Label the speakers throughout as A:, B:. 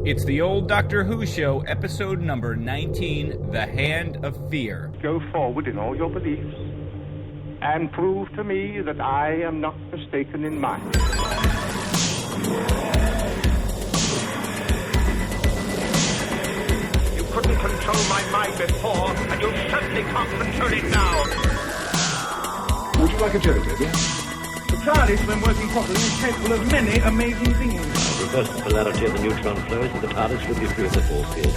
A: It's the old Doctor Who show, episode number 19, The Hand of Fear.
B: Go forward in all your beliefs and prove to me that I am not mistaken in mine. You couldn't control my mind before, and you certainly can't control it now.
C: Would you like a joke, David?
D: The TARDIS, when working properly, is capable of many amazing things.
E: Because the polarity of the neutron flows, the TARDIS will be free of the force field.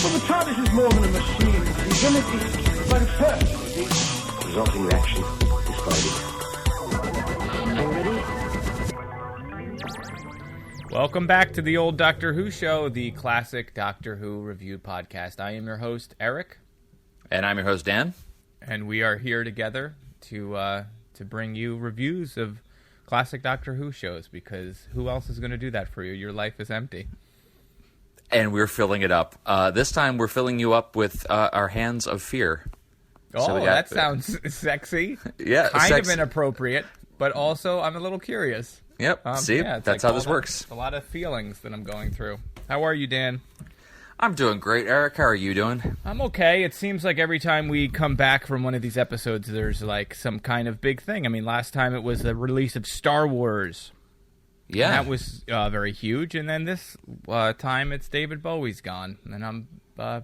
D: Well, the TARDIS is more than a machine. It's an entity, but a person, you see.
E: The resulting reaction is Friday.
A: Welcome back to the old Doctor Who show, the classic Doctor Who review podcast. I am your host, Eric.
F: And I'm your host, Dan.
A: And we are here together to bring you reviews of classic Doctor Who shows, because who else is going to do that for you? Your life is empty.
F: And we're filling it up. This time we're filling you up with our hands of fear.
A: Oh, so that sounds sexy.
F: Yeah,
A: kind of inappropriate, but also I'm a little curious.
F: Yep, see,
A: yeah,
F: that's like how this works.
A: A lot of feelings that I'm going through. How are you, Dan?
F: I'm doing great, Eric. How are you doing?
A: I'm okay. It seems like every time we come back from one of these episodes, there's like some kind of big thing. I mean, last time it was the release of Star Wars.
F: Yeah.
A: And that was very huge. And then this time it's David Bowie's gone. And I'm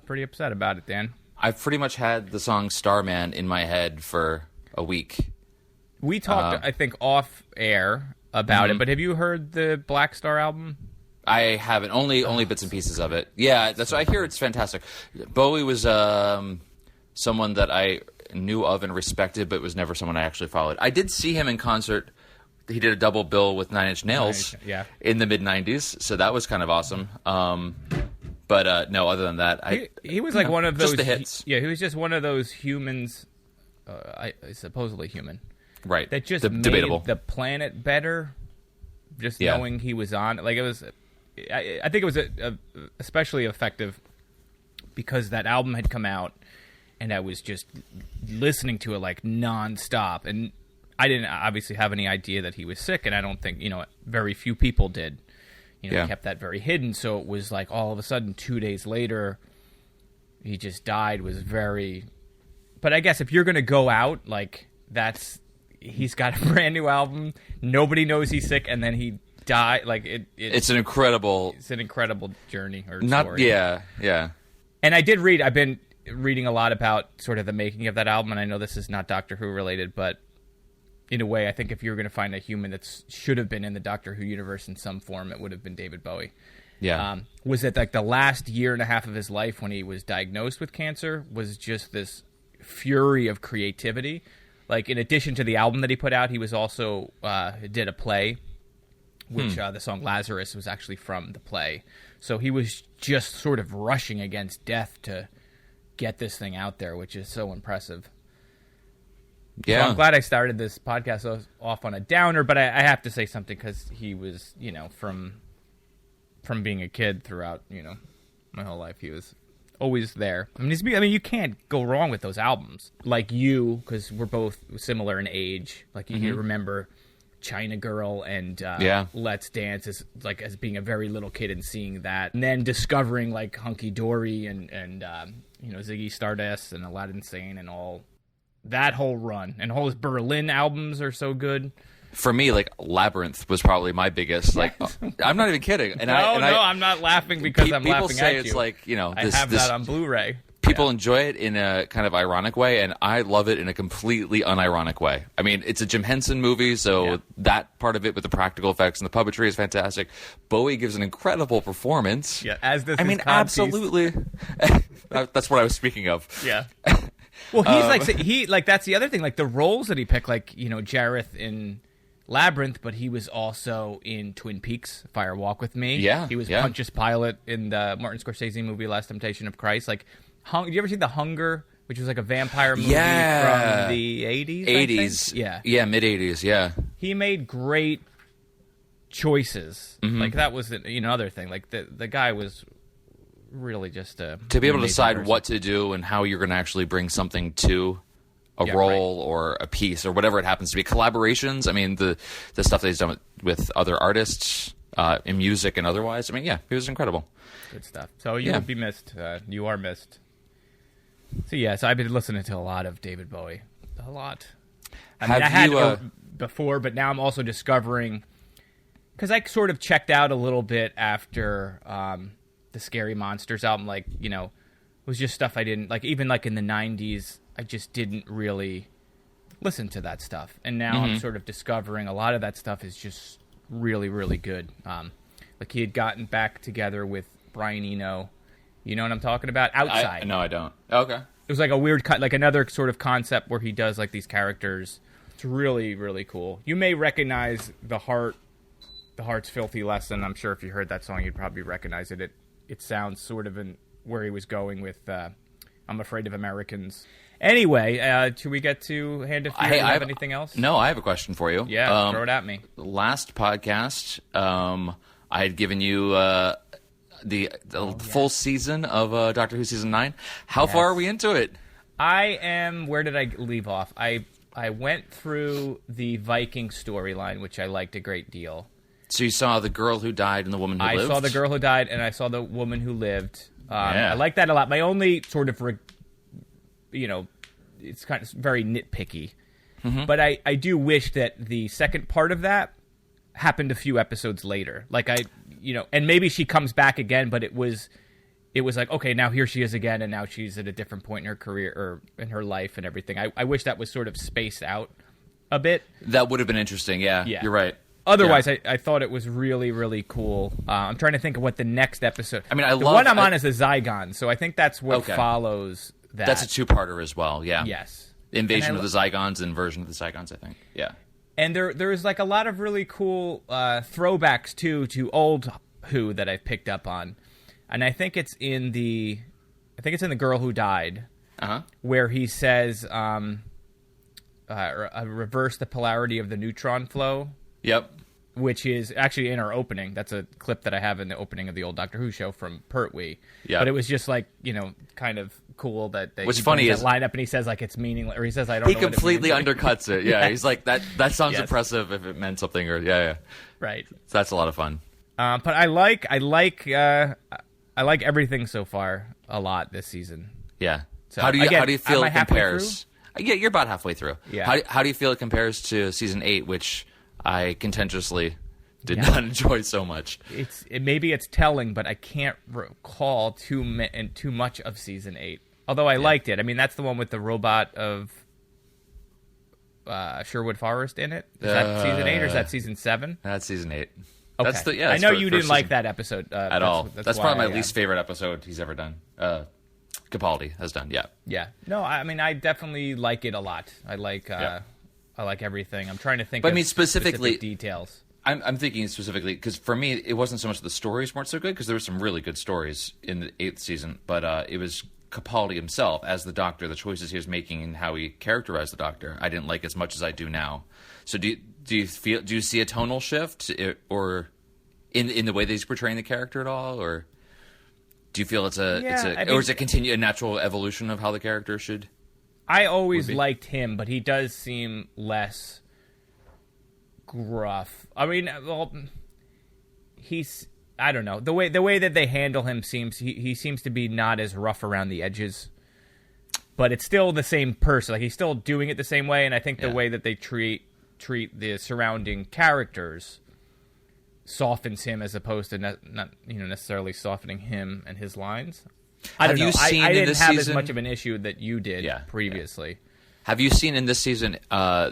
A: pretty upset about it, Dan.
F: I've pretty much had the song Starman in my head for a week.
A: We talked, I think, off air about it. But have you heard the Black Star album?
F: I haven't. Only bits and pieces of it. Yeah, that's I hear it's fantastic. Bowie was someone that I knew of and respected, but was never someone I actually followed. I did see him in concert. He did a double bill with Nine Inch Nails in the mid-'90s, so that was kind of awesome. But no, other than that,
A: he was like one of those...
F: Just the hits.
A: He was just one of those humans, supposedly human.
F: Right.
A: That just made the planet better, just knowing he was on. Like, it was... I think it was especially effective because that album had come out and I was just listening to it like nonstop, and I didn't obviously have any idea that he was sick, and I don't think, very few people did. He kept that very hidden, so it was like all of a sudden 2 days later he just died was very... But I guess if you're going to go out, like, he's got a brand new album, nobody knows he's sick, and then he die like it's an incredible journey or story.
F: Yeah.
A: And I've been reading a lot about sort of the making of that album, and I know this is not Doctor Who related, but in a way I think if you were going to find a human that should have been in the Doctor Who universe in some form, it would have been David Bowie. Was it like the last year and a half of his life when he was diagnosed with cancer was just this fury of creativity. Like, in addition to the album that he put out, he was also did a play, which the song Lazarus was actually from the play. So he was just sort of rushing against death to get this thing out there, which is so impressive. Yeah. So I'm glad I started this podcast off on a downer, but I have to say something because he was, from being a kid throughout, my whole life, he was always there. I mean, you can't go wrong with those albums. Like you, because we're both similar in age. Like, you remember China Girl and Let's Dance as being a very little kid and seeing that, and then discovering like Hunky Dory and Ziggy Stardust and Aladdin Sane and all that whole run, and all his Berlin albums are so good.
F: For me, like, Labyrinth was probably my biggest. Like, I'm not even kidding. And
A: I'm not laughing because I'm laughing at you.
F: People say it's like,
A: I have that on Blu-ray.
F: People enjoy it in a kind of ironic way, and I love it in a completely unironic way. I mean, it's a Jim Henson movie, so that part of it with the practical effects and the puppetry is fantastic. Bowie gives an incredible performance.
A: Yeah, as does
F: his absolutely. That's what I was speaking of.
A: Yeah. Well, he's that's the other thing. Like, the roles that he picked, like, Jareth in Labyrinth, but he was also in Twin Peaks, Fire Walk with Me.
F: Yeah.
A: He was Pontius Pilate in the Martin Scorsese movie Last Temptation of Christ. Like, did you ever see The Hunger, which was like a vampire movie from the 80s?
F: 80s. Yeah, mid-80s, yeah.
A: He made great choices. Like, that was another thing. Like, the guy was really just to
F: be able to decide what to do and how you're going to actually bring something to a role or a piece or whatever it happens to be. Collaborations, I mean, the stuff that he's done with other artists, in music and otherwise. I mean, yeah, he was incredible.
A: Good stuff. So you will be missed. You are missed. So so I've been listening to a lot of David Bowie. A lot. I had before, but now I'm also discovering, because I sort of checked out a little bit after the Scary Monsters album. Like, you know, it was just stuff I didn't like. Even like in the 90s, I just didn't really listen to that stuff. And now I'm sort of discovering a lot of that stuff is just really, really good. Like he had gotten back together with Brian Eno. You know what I'm talking about? Outside.
F: No, I don't. Okay.
A: It was like a weird, like another sort of concept where he does like these characters. It's really, really cool. You may recognize the Heart's Filthy Lesson. I'm sure if you heard that song, you'd probably recognize it. It sounds sort of in where he was going with I'm Afraid of Americans. Anyway, should we get to Hand of Fear? Do you have anything else?
F: No, I have a question for you.
A: Yeah, throw it at me.
F: Last podcast, I had given you the full season of Doctor Who Season 9. How far are we into it?
A: I am... Where did I leave off? I went through the Viking storyline, which I liked a great deal.
F: So you saw the girl who died and the woman who lived?
A: I saw the girl who died, and I saw the woman who lived. I like that a lot. My only sort of... it's kind of very nitpicky. Mm-hmm. But I do wish that the second part of that happened a few episodes later. Like and maybe she comes back again, but it was like, okay, now here she is again, and now she's at a different point in her career or in her life and everything. I wish that was sort of spaced out a bit.
F: That would have been interesting. Yeah. You're right.
A: Otherwise, I thought it was really, really cool. I'm trying to think of what the next episode.
F: I mean,
A: the one I'm on is a Zygon, so I think that's what follows that.
F: That's a two-parter as well. Yeah.
A: Yes.
F: Invasion of the Zygons and Version of the Zygons, I think. Yeah.
A: And there is like a lot of really cool throwbacks too to old Who that I've picked up on, and I think it's in the Girl Who Died, where he says, reverse the polarity of the neutron flow.
F: Yep.
A: Which is actually in our opening. That's a clip that I have in the opening of the old Doctor Who show from Pertwee. Yeah. But it was just like, kind of cool that
F: what's funny is
A: line up and he says like it's meaningless, or he says I don't know.
F: He completely undercuts it. Yeah. Yes. He's like that sounds impressive if it meant something, or
A: Right.
F: So that's a lot of fun.
A: But I like everything so far a lot this season.
F: Yeah.
A: So,
F: how do you feel it compares?
A: Through?
F: Yeah, you're about halfway through.
A: Yeah.
F: How do you feel it compares to season 8, which I contentiously did not enjoy so much?
A: Maybe it's telling, but I can't recall too much of season 8. Although I liked it. I mean, that's the one with the robot of Sherwood Forest in it. Is that season 8 or is that season 7?
F: That's season 8.
A: Okay.
F: That's
A: I know you didn't like that episode
F: at all. That's probably my least favorite episode he's ever done. Capaldi has done. Yeah.
A: Yeah. No, I mean, I definitely like it a lot. I like everything. I'm trying to think. But I mean, specific details.
F: I'm thinking specifically because for me, it wasn't so much the stories weren't so good, because there were some really good stories in the 8th season, but it was Capaldi himself as the Doctor, the choices he was making and how he characterized the Doctor. I didn't like as much as I do now. So do you see a tonal shift or in the way that he's portraying the character at all, or do you feel or is it a natural evolution of how the character should?
A: I always liked him, but he does seem less gruff. I mean, I don't know. The way that they handle him he seems to be not as rough around the edges. But it's still the same person. Like, he's still doing it the same way, and I think the way that they treat the surrounding characters softens him as opposed to not necessarily softening him and his lines. I don't know. I didn't have as much of an issue that you did previously.
F: Yeah. Have you seen in this season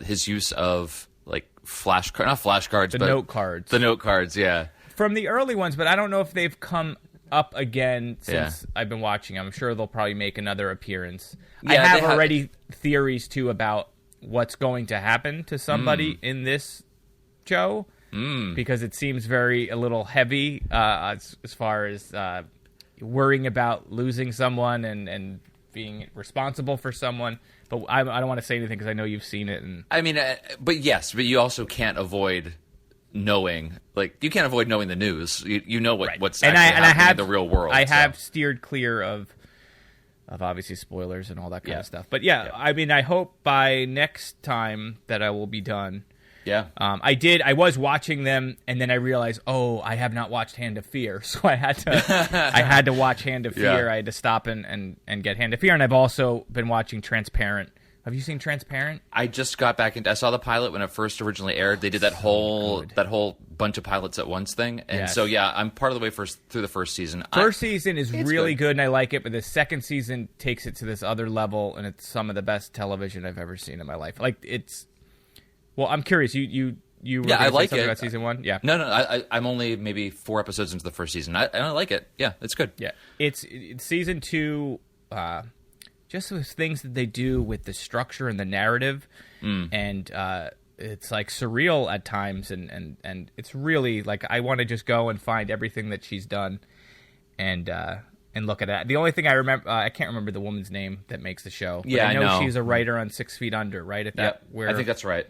F: his use of like not flashcards, but
A: note cards?
F: The note cards, yeah.
A: From the early ones, but I don't know if they've come up again since I've been watching. I'm sure they'll probably make another appearance. Yeah, I have already theories too about what's going to happen to somebody in this show because it seems a little heavy as far as worrying about losing someone and being responsible for someone. But I don't want to say anything because I know you've seen it. And
F: I mean, but you also can't avoid knowing, like, you can't avoid knowing the news. You know what's actually happening in the real world.
A: I have steered clear of obviously spoilers and all that kind of stuff. But I mean, I hope by next time that I will be done,
F: Yeah.
A: I was watching them, and then I realized, I have not watched Hand of Fear, so I had to watch Hand of Fear.
F: Yeah.
A: I had to stop and get Hand of Fear, and I've also been watching Transparent. Have you seen Transparent?
F: I just got back into. I saw the pilot when it first originally aired. They did that whole bunch of pilots at once thing, and
A: Yes.
F: so I'm part of the way through the first season.
A: First season is really
F: good.
A: good, and I like it, but the second season takes it to this other level, and it's some of the best television I've ever seen in my life. Like it's. Well, I'm curious. You were
F: Yeah, I
A: gonna say
F: like
A: something
F: it.
A: about season 1. Yeah.
F: No, I'm only maybe 4 episodes into the first season. I like it. Yeah, it's good.
A: Yeah, it's season 2. Just with things that they do with the structure and the narrative, and it's like surreal at times, and it's really like I want to just go and find everything that she's done, and look at that. The only thing I remember, I can't remember the woman's name that makes the show. But
F: Yeah,
A: I know,
F: I know.
A: she's a writer on 6 Feet Under, right? At that, where
F: I think that's right.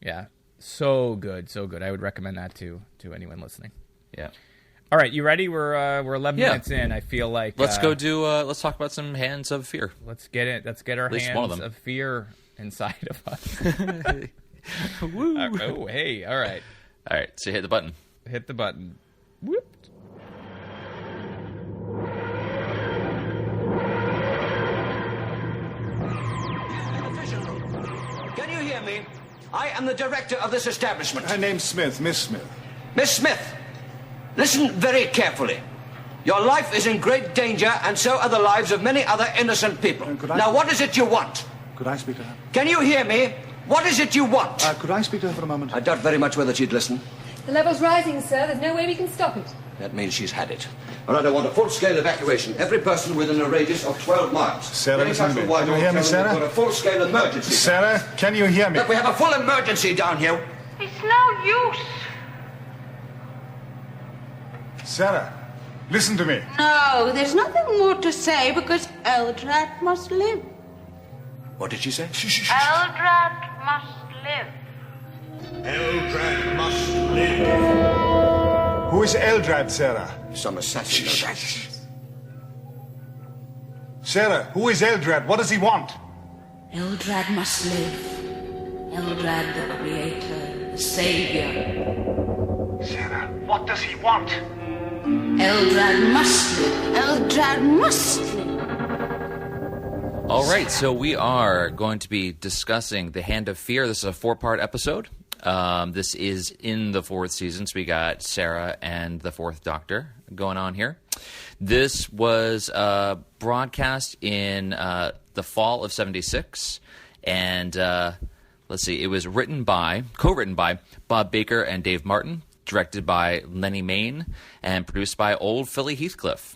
A: yeah, so good, so good. I would recommend that to anyone listening.
F: Yeah.
A: All right, you ready? We're 11 minutes in. I feel like
F: Let's go do. Let's talk about some Hands of Fear.
A: Let's get it. Let's get our
F: least one of
A: hands
F: them.
A: of fear inside of us.
F: Woo.
A: Oh, hey! All right,
F: All right, so hit the button.
A: hit the button. Whoop.
G: Can you hear me? I am the director of this establishment.
C: Her name's Smith, Miss Smith.
G: Miss Smith, listen very carefully. Your life is in great danger, and so are the lives of many other innocent people.
C: Could I-
G: Now, what is it you want?
C: Could I speak to her?
G: Can you hear me? What is it you want?
C: Could I speak to her for a moment?
G: I doubt very much whether she'd listen.
H: The level's rising, sir. There's no way we can stop it.
G: That means she's had it. All right, I want a full-scale evacuation. Every person within a radius of 12 miles.
C: Sarah,
G: Any
C: listen to
G: type
C: me.
G: of
C: Can you
G: wide
C: hear me,
G: hotel,
C: Sarah?
G: we've got a full-scale emergency.
C: Sarah, can you hear me?
G: Look, we have a full emergency down here.
H: It's no use.
C: Sarah, listen to me.
I: No, there's nothing more to say because Eldrad must live.
G: What did she say?
H: Eldrad must live.
J: Eldrad must live.
C: Who is Eldrad, Sarah?
G: Some assassin.
C: Sarah, who is Eldrad? What does he want?
I: Eldrad must live. Eldrad, the creator, the savior.
C: Sarah, what does he want?
I: Eldrad must live. Eldrad must live.
F: All right, so we are going to be discussing The Hand of Fear. This is a 4-part episode. This is in the 4th season, so we got Sarah and the 4th Doctor going on here. This was broadcast in the fall of '76, and let's see, it was co-written by Bob Baker and Dave Martin, directed by Lenny Mayne, and produced by old Philly Heathcliff.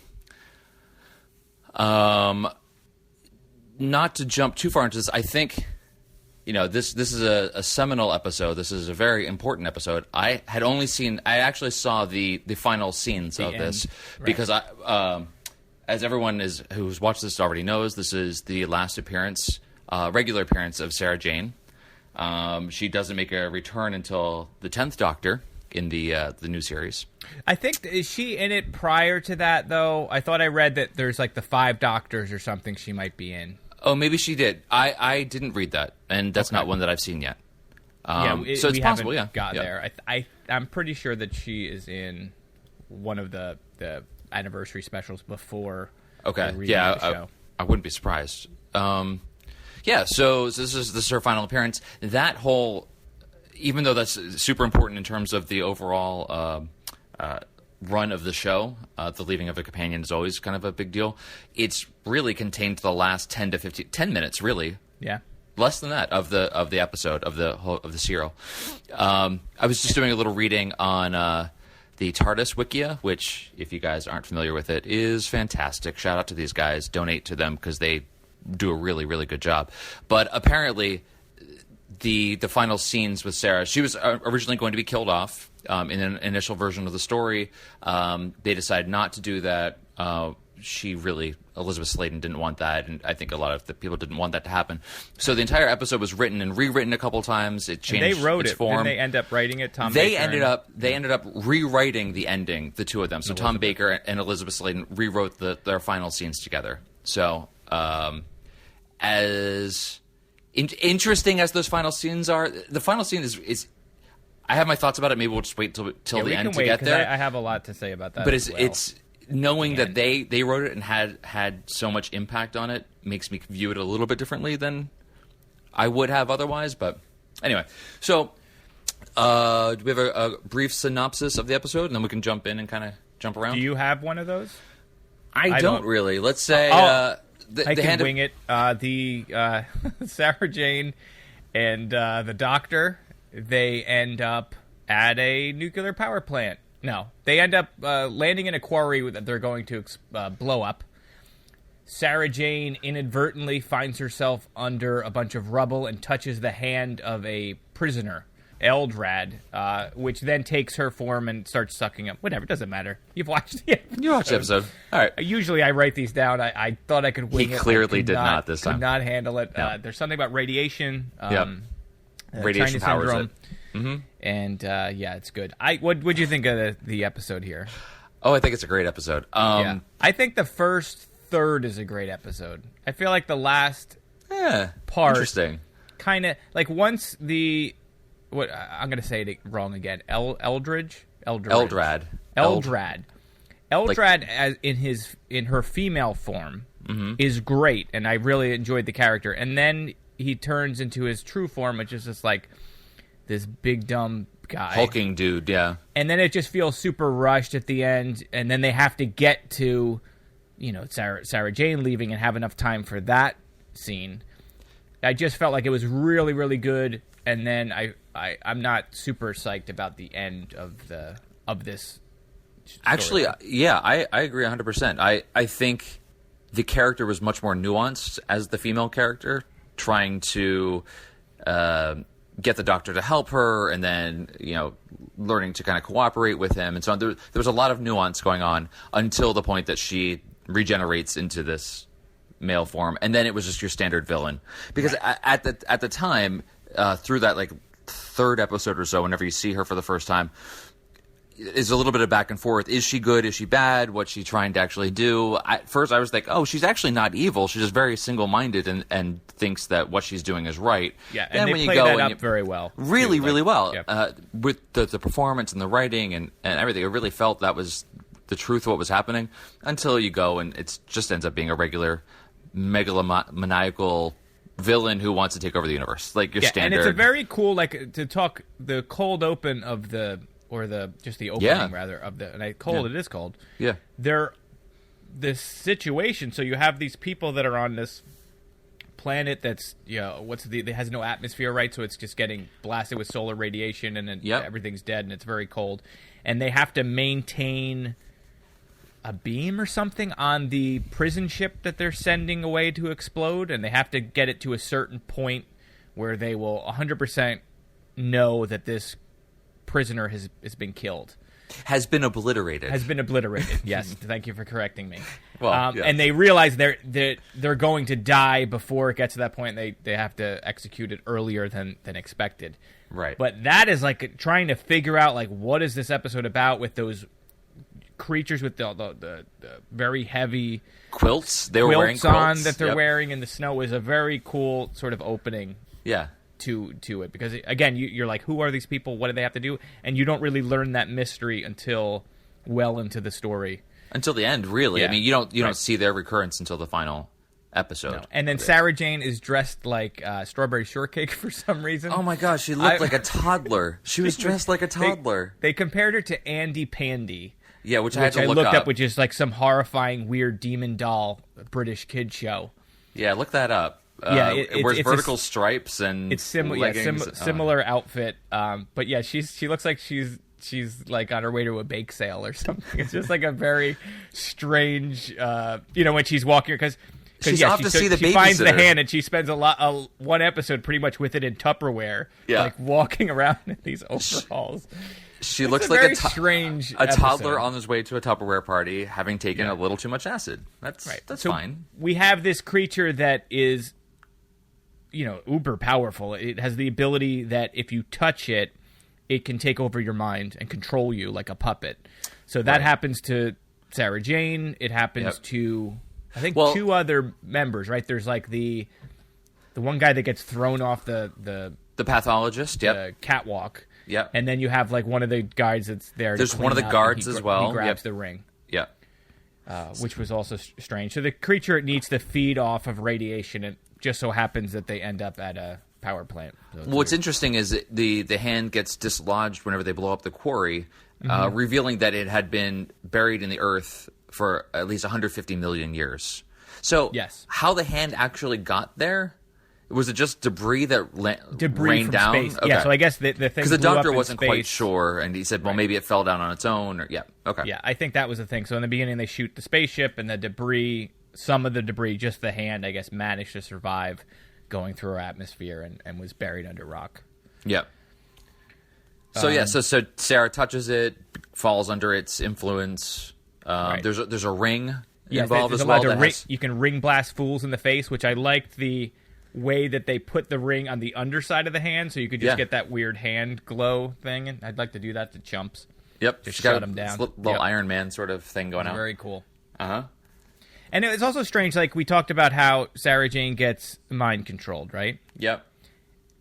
F: Not to jump too far into this, I think, this is a seminal episode. This is a very important episode. I actually saw the final scenes of this,
A: right.
F: because as everyone who's watched this already knows, this is the last regular appearance of Sarah Jane. She doesn't make a return until the 10th Doctor in the new series.
A: I think, is she in it prior to that, though? I thought I read that there's like the 5 Doctors or something she might be in.
F: Oh, maybe she did. I didn't read that, and that's not one that I've seen yet. So it's possible, yeah.
A: Got there. I'm pretty sure that she is in one of the anniversary specials before.
F: Okay,
A: the
F: yeah, I wouldn't be surprised. So this is her final appearance. That whole, even though that's super important in terms of the overall run of the show, the leaving of a companion is always kind of a big deal. It's really contained to the last 10 minutes, really.
A: Yeah.
F: Less than that of the episode of the serial. I was just doing a little reading on the TARDIS Wikia, which, if you guys aren't familiar with it, is fantastic. Shout out to these guys. Donate to them because they do a really, really good job. But apparently, the final scenes with Sarah, she was originally going to be killed off in an initial version of the story. They decided not to do that. Elisabeth Sladen didn't want that, and I think a lot of the people didn't want that to happen. So the entire episode was written and rewritten a couple times. It changed
A: its form.
F: Didn't
A: they end up writing it?
F: They ended up rewriting the ending, the two of them. So Tom Baker and Elisabeth Sladen rewrote their final scenes together. So as interesting as those final scenes are, the final scene is I have my thoughts about it. Maybe we'll just wait till the end to get there.
A: I have a lot to say about that.
F: But
A: as well.
F: it's knowing that they wrote it and had so much impact on it makes me view it a little bit differently than I would have otherwise. But anyway, so do we have a brief synopsis of the episode, and then we can jump in and kind of jump around?
A: Do you have one of those?
F: I don't really. Let's say
A: I can wing it. The Sarah Jane and the doctor, they end up at a nuclear power plant. No, they end up landing in a quarry that they're going to blow up. Sarah Jane inadvertently finds herself under a bunch of rubble and touches the hand of a prisoner, Eldrad, which then takes her form and starts sucking up. Whatever, it doesn't matter. You've watched the episode.
F: You watched the episode. All right.
A: Usually I write these down. I thought I could wing it.
F: He clearly did not this time.
A: Could not handle it.
F: No.
A: There's something about radiation.
F: Radiation
A: China
F: powers
A: syndrome.
F: it. Mm-hmm.
A: And, it's good. What'd you think of the episode here?
F: Oh, I think it's a great episode.
A: I think the first third is a great episode. I feel like the last part...
F: Interesting.
A: Kind of... Like, once the... What I'm going to say it wrong again. Eldrad. As in her female form is great, and I really enjoyed the character. And then he turns into his true form, which is just like this big dumb guy,
F: hulking dude. Yeah. And
A: then it just feels super rushed at the end, and then they have to get to, Sarah Jane leaving and have enough time for that scene. I just felt like it was really, really good. And then I'm not super psyched about the end of this story.
F: Actually, yeah, I agree 100%. I think the character was much more nuanced as the female character, trying to get the doctor to help her, and then learning to kind of cooperate with him, and so on. There was a lot of nuance going on until the point that she regenerates into this male form, and then it was just your standard villain. Because at the time. Through that third episode or so, whenever you see her for the first time, is a little bit of back and forth. Is she good? Is she bad? What's she trying to actually do? At first, I was like, oh, she's actually not evil. She's just very single-minded and thinks that what she's doing is right.
A: Yeah, and they play that up very well.
F: Really, really well.
A: Yep.
F: With the performance and the writing and everything, I really felt that was the truth of what was happening, until you go and it just ends up being a regular megalomaniacal villain who wants to take over the universe, like your standard.
A: And it's a very cool, to talk the cold open of the opening rather of the, and it is cold.
F: Yeah,
A: this situation. So you have these people that are on this planet that's it has no atmosphere, right? So it's just getting blasted with solar radiation, and then everything's dead, and it's very cold, and they have to maintain a beam or something on the prison ship that they're sending away to explode, and they have to get it to a certain point where they will 100% know that this prisoner has been killed.
F: Has been obliterated.
A: Yes, thank you for correcting me.
F: Well, yes.
A: And they realize they're going to die before it gets to that point. They have to execute it earlier than expected.
F: Right.
A: But that is trying to figure out what is this episode about with those creatures with the very heavy
F: quilts they were wearing
A: on that they're wearing in the snow is a very cool sort of opening to it, because again you're like, who are these people, what do they have to do, and you don't really learn that mystery until well into the story,
F: until the end, really. I mean, you don't see their recurrence until the final episode.
A: No. And then Sarah Jane is dressed like strawberry shortcake for some reason.
F: Oh my gosh, she looked like a toddler. She was dressed like a toddler.
A: They compared her to Andy Pandy.
F: Yeah, which I had to look
A: looked
F: up,
A: which is some horrifying, weird demon doll British kid show.
F: Yeah, look that up. It wears vertical stripes and
A: it's similar outfit. But yeah, she looks like she's on her way to a bake sale or something. It's just a very strange, when she's walking, because
F: she's off to see the babysitter.
A: She finds the hand, and she spends one episode pretty much with it in Tupperware, walking around in these overalls.
F: She looks like
A: strange
F: a toddler on his way to a Tupperware party, having taken a little too much acid. That's fine.
A: We have this creature that is, uber powerful. It has the ability that if you touch it, it can take over your mind and control you like a puppet. So that happens to Sarah Jane. It happens to, I think, two other members, right? There's the one guy that gets thrown off the
F: pathologist,
A: the catwalk.
F: Yep.
A: And then you have like one of the guards that's there.
F: There's
A: to
F: one of the
A: clean up,
F: guards
A: and
F: as well.
A: He grabs
F: Yep.
A: the ring.
F: Yeah.
A: Which was also strange. So the creature needs to feed off of radiation. It just so happens that they end up at a power plant. So
F: What's interesting is the hand gets dislodged whenever they blow up the quarry, revealing that it had been buried in the earth for at least 150 million years. So how the hand actually got there? Was it just debris that rained
A: from
F: down?
A: space.
F: Okay.
A: Yeah, so I guess the thing
F: because the
A: blew up
F: doctor
A: in
F: wasn't
A: space.
F: quite sure, and he said, "Well, maybe it fell down on its own." Or okay.
A: Yeah, I think that was the thing. So in the beginning, they shoot the spaceship, and the debris, some of the debris, just the hand, I guess, managed to survive going through our atmosphere and was buried under rock.
F: Yeah. So so Sarah touches it, falls under its influence. There's a ring involved as well.
A: You can ring blast fools in the face, which I liked the way that they put the ring on the underside of the hand, so you could just get that weird hand glow thing. And I'd like to do that to chumps.
F: Yep,
A: just
F: shut
A: them down.
F: Little Iron Man sort of thing going on.
A: Very cool.
F: And
A: it was also strange. Like we talked about how Sarah Jane gets mind controlled, right?
F: Yep.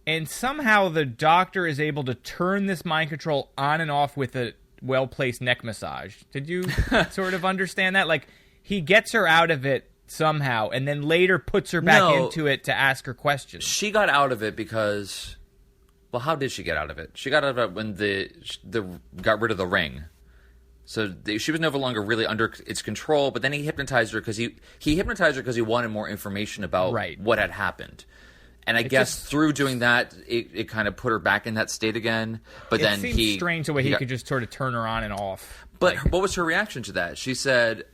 A: And somehow the doctor is able to turn this mind control on and off with a well-placed neck massage. Did you sort of understand that? Like, he gets her out of it somehow, and then later puts her back into it to ask her questions.
F: She got out of it because... Well, how did she get out of it? She got out of it when the got rid of the ring. So she was no longer really under its control, but then he hypnotized her because he hypnotized her because he wanted more information about what had happened. And I guess through doing that, it kind of put her back in that state again. But then
A: it seems strange the way he could just sort of turn her on and off.
F: But what was her reaction to that? She said,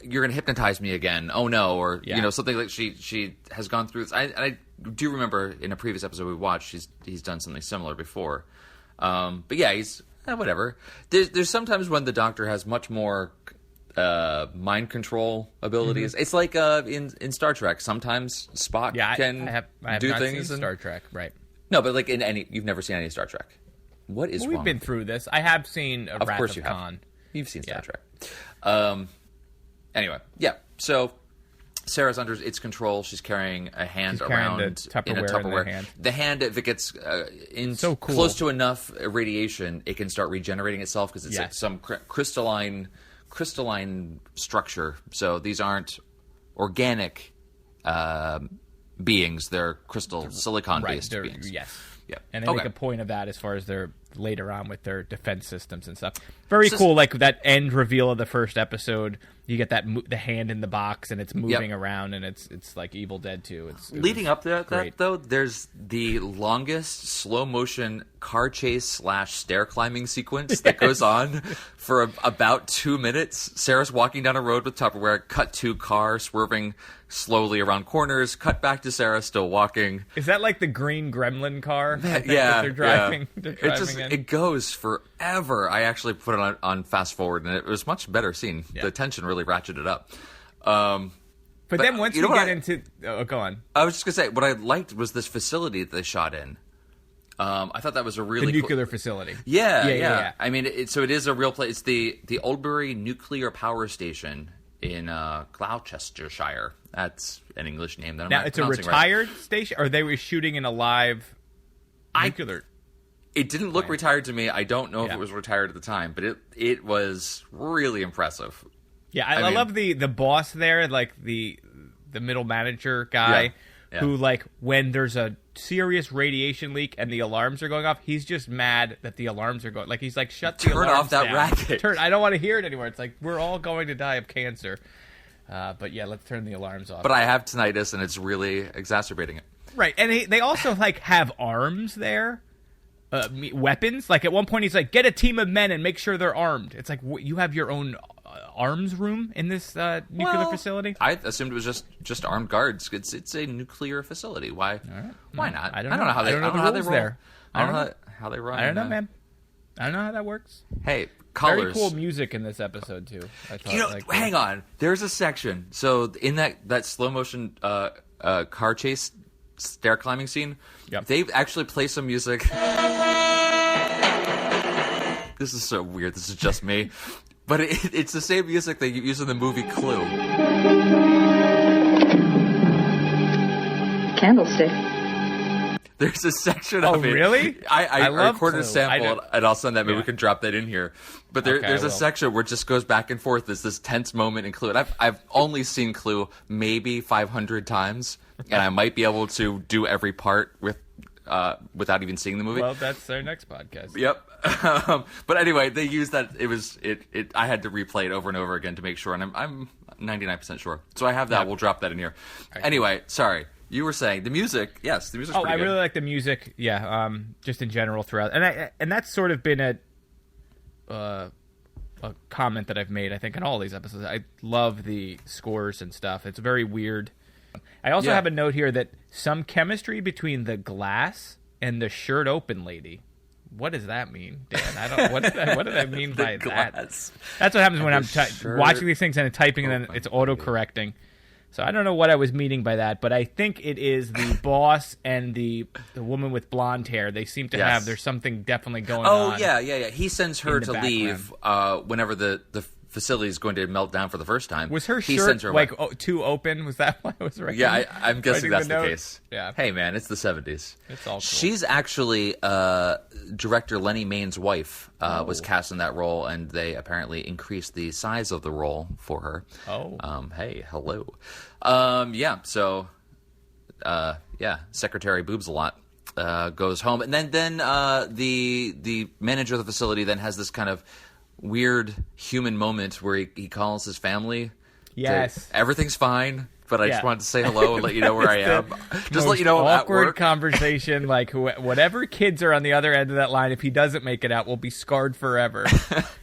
F: "You're going to hypnotize me again. Oh no!" Or something like she has gone through this. I do remember in a previous episode we watched, he's done something similar before. But yeah, he's whatever. There's sometimes when the doctor has much more mind control abilities. It's like in Star Trek. Sometimes Spock can
A: I have
F: do
A: not
F: things
A: seen Star Trek, right?
F: No, but like you've never seen any Star Trek. What is
A: we've
F: wrath
A: been through this. I have seen
F: Of
A: Wrath
F: course
A: of
F: you
A: Khan.
F: have. You've seen Star Trek. Anyway, yeah. So Sarah's under its control. She's carrying a hand around
A: the
F: in a
A: Tupperware
F: Tupperware.
A: in the hand.
F: The hand, if it gets close to enough radiation, it can start regenerating itself because it's like some crystalline structure. So these aren't organic beings; they're crystal silicon-based beings.
A: Yes.
F: Yeah.
A: And they make a point of that as far as their later on with their defense systems and stuff. Very cool. Like that end reveal of the first episode, you get that the hand in the box and it's moving around, and it's like Evil Dead 2.
F: Leading up to that, though, there's the longest slow motion car chase / stair climbing sequence that goes on for about 2 minutes. Sarah's walking down a road with Tupperware. Cut to car swerving slowly around corners. Cut back to Sarah still walking.
A: Is that like the green gremlin car?
F: That
A: they're driving.
F: Yeah.
A: They're driving in.
F: It goes forever. I actually put it on fast forward, and it was much better scene. The tension really ratcheted up.
A: But then once you get into... Oh, go on.
F: I was just going to say, what I liked was this facility that they shot in. I thought that was a really
A: the nuclear facility.
F: Yeah. I mean, so it is a real place. It's the Oldbury Nuclear Power Station in Gloucestershire. That's an English name that I'm not pronouncing right.
A: Now, it's a retired station, or they were shooting in a live nuclear...
F: It didn't look retired to me. I don't know if it was retired at the time, but it was really impressive.
A: Yeah, I mean, love the boss there, like the middle manager guy, who, like, when there's a serious radiation leak and the alarms are going off, he's just mad that the alarms are going. Like, he's like, shut the alarms
F: down. Turn off that racket.
A: I don't want to hear it anymore. It's like, we're all going to die of cancer. But yeah, let's turn the alarms off.
F: But I have tinnitus, and it's really exacerbating it.
A: Right, and they also, like, have arms there. Weapons. Like, at one point he's like, get a team of men and make sure they're armed. It's like, you have your own arms room in this nuclear facility?
F: I assumed it was just armed guards. It's a nuclear facility. Why? Why not? I don't know how they roll. I don't know how they run.
A: I don't know, man. I don't know how that works.
F: Hey, colors.
A: Very cool music in this episode too. I thought,
F: hang on. There's a section. So in that slow motion car chase stair climbing scene, they've actually played some music. This is so weird. This is just me. But it's the same music they use in the movie Clue.
K: Candlestick.
F: There's a section of it.
A: Really?
F: I
A: love
F: recorded a
A: Clue.
F: sample, and I'll send that. Maybe
A: Yeah.
F: we can drop that in here. But
A: Okay,
F: there's
A: I
F: a
A: will.
F: section where it just goes back and forth. There's this tense moment in Clue. And I've only seen Clue maybe 500 times, and I might be able to do every part without even seeing the movie.
A: Well, that's our next podcast.
F: Yep. But anyway, they used that. I had to replay it over and over again to make sure, and I'm 99% sure. So I have that.
A: Yeah.
F: We'll drop that in here. Anyway, sorry. You were saying the music. Yes, the music's
A: Oh,
F: pretty
A: I
F: good.
A: really like the music. Yeah, just in general throughout, and that's sort of been a comment that I've made. I think in all these episodes, I love the scores and stuff. It's very weird. I also have a note here that some chemistry between the glass and the shirt open lady. What does that mean, Dan? I don't. What did I mean by that? That's what happens when I'm watching these things and typing, and then it's auto-correcting. So I don't know what I was meaning by that, but I think it is the boss and the woman with blonde hair. They seem to have. There's something definitely going on.
F: Oh yeah. He sends her to leave whenever the facility is going to melt down for the first time.
A: Was her
F: He
A: shirt
F: sends her
A: like too open? Was that why I was right?
F: Yeah, I'm guessing that's the
A: note?
F: case.
A: Yeah.
F: Hey man, it's the 70s.
A: It's all cool.
F: She's actually director Lenny Main's wife. Was cast in that role, and they apparently increased the size of the role for her.
A: Oh.
F: Hey, hello. So Secretary Boobs a lot goes home, and then the manager of the facility then has this kind of weird human moment where he calls his family.
A: Yes.
F: Everything's fine, but I just wanted to say hello and let you know where I am. Just let you know I'm at
A: awkward
F: work.
A: conversation. Like whatever kids are on the other end of that line, if he doesn't make it out, will be scarred forever.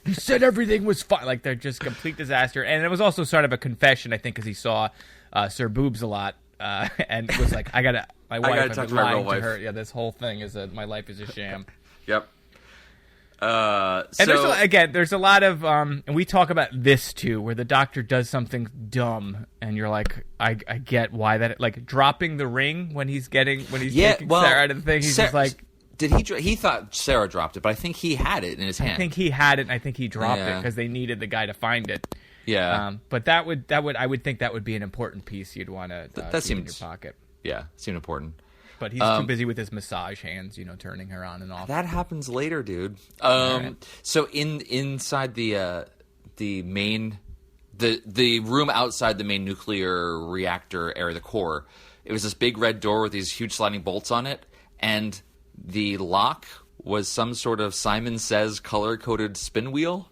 A: He said everything was fine. Like they're just complete disaster. And it was also sort of a confession, I think, because he saw Sir Boobs a lot and was like, my wife,
F: talk
A: I've
F: to
A: been
F: my
A: lying
F: real
A: to
F: wife.
A: her. Yeah, this whole thing is that my life is a sham.
F: Yep.
A: And there's a lot of, and we talk about this too, where the doctor does something dumb, and you're like, I get why that, like dropping the ring when he's taking Sarah out of the thing. He's just like,
F: did he thought Sarah dropped it, but I think he had it in his hand.
A: I think he had it, and I think he dropped it because they needed the guy to find it.
F: Yeah.
A: But I would think that would be an important piece you'd want to keep in your pocket.
F: Yeah, seemed important.
A: But he's too busy with his massage hands, turning her on and off.
F: That happens later, dude.
A: Right.
F: So inside the main the room outside the main nuclear reactor area, the core, it was this big red door with these huge sliding bolts on it, and the lock was some sort of Simon Says color-coded spin wheel.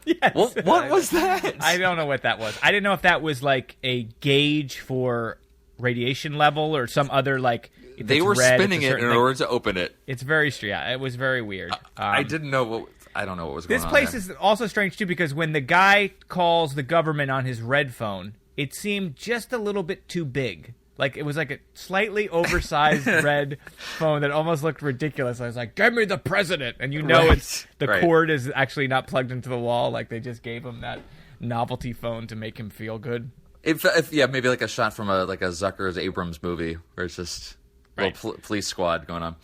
A: Yes.
F: What was that?
A: I don't know what that was. I didn't know if that was like a gauge for radiation level or some other like.
F: They were spinning it in order to open it.
A: It's very strange. Yeah, it was very weird.
F: I didn't know I don't know what was going on.
A: This place is also strange too because when the guy calls the government on his red phone, it seemed just a little bit too big. Like it was like a slightly oversized red phone that almost looked ridiculous. I was like, "Give me the president!" And it's the cord is actually not plugged into the wall. Like they just gave him that novelty phone to make him feel good.
F: If maybe like a shot from a Zucker's Abrams movie where it's just a little police squad going on.